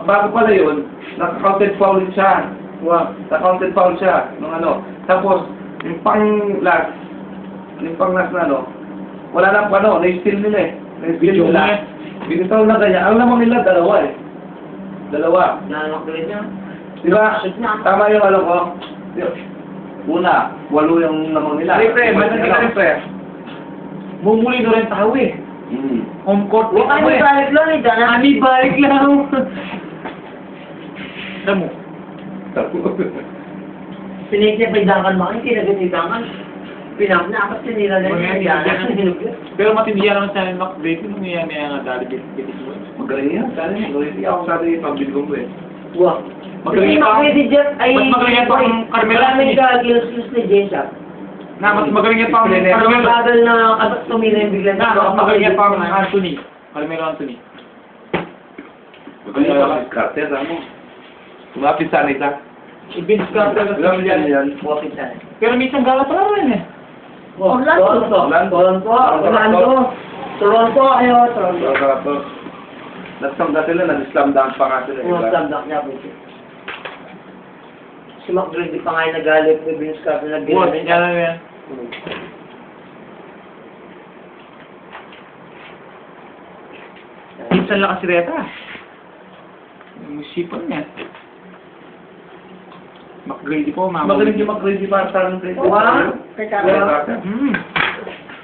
bago pala yun, naka-counted foul siya. Naka-counted foul siya, nung ano. Tapos, yung pang-last na ano, wala nang ano, na-steal nila eh. Na-steal nila. Binitaw na ganyan. Ang lamang nila, dalawa eh. Dalawa. Nakakagawin niya. Di ba? Tama yung ano ko. Una, 8 yung lamang nila. Pre, bumuli na rin tao eh. Home court. Ani balik lang eh, dana. Ani balik lang. Damo. Pinigyan pa idangan mo, hindi nagatidangan. Pinapnakas nila na yung Pero matindi yan naman sa akin, Mac-Break, yung nangyayari nga dali bitis mo. Magaling yan. Sana hindi ako sabi pag-bilgong ko eh. Wah. Magaling pa. Mas magaling pa ang Carmelo Anthony. Maraming ka-kills ni Jason. Mas magaling pa ang Carmelo. Bagal na tumira yung bigla. Mas magaling pa ang Anthony. Carmelo Anthony. Magaling pa ang Carter, mo. Lumapit sa nila. Vince Carter. Yan. Pero minsan galat pa rin eh. Toronto, ayo, Toronto. Nag-slam sila, nag-slam dunk pa nga sila. Slam dunk niya po. Si McGrady pa nga yung nagalit ni Vince Carter na Buwan, yan lang yan. Minsan lang kasi Reta. Yung isipan niya. McGrady po, mama. Magaling yung McGrady para sa akin. Wow!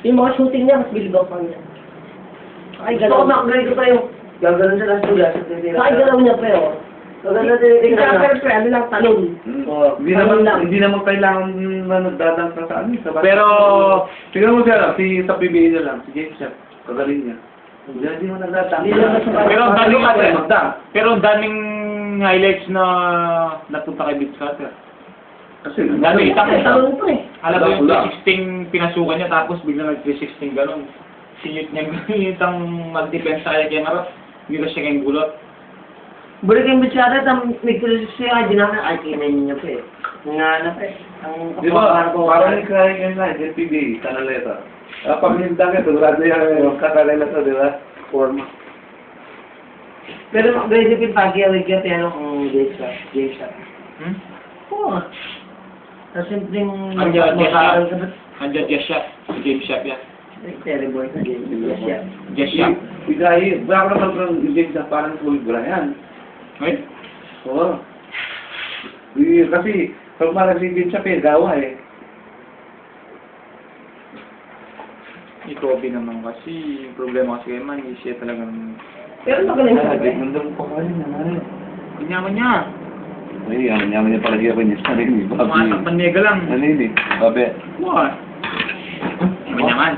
Yung mga shooting niya, mas bilibang pa niya. Ay, galaw. So, McGrady pa yung gagano'n siya lang sulat. Ay, galaw niya pa yun. Gagano'n din na. Ano lang, talon. Hindi naman kailangan na nagdadang sa ano. Pero, tingnan mo siya lang, sa PBA na lang, si James Shep, kagaling niya. Hindi mo nagdadang. pero ang daming highlights na napunta kay Vince Carter. Kasi, dami itang Talon pa eh. alam mo yung 316 pinasukan niya tapos biglang nag-316 gano'n. Sinute niya itang mag-defense sa kaya harap. Hindi na siya kayong gulot. Balik yung bitsyada, nag-316 siya, di naman, ay, kinain niya pa eh. Nga na pa eh. di ba, parang ikahin yan na, yung PBA, kanaleta. Pag nindang ito, grado yung kakaleta, di ba? Forma. Pero McGrady pin pag-iawig ka pero kung James Shop. Oo. Sa simpleng Andiyan Jess Shop. Si James Shop yan. Terrible na James Shop. Jess Shop. Igahin, wala ko naman yung James na parang Kobe Bryant. Right? Oo. Kasi, pag parang si James Shop gawa eh. Si Kobe naman kasi, yung problema kasi kay Man, hindi siya talagang Pero magaling siya. Mandang pa ka rin naman. Pinyaman niya. Ay, yaman niya palagi ako niya sa rin. Tumatak panega lang. Ano yun eh? Babe. What? Pinyaman.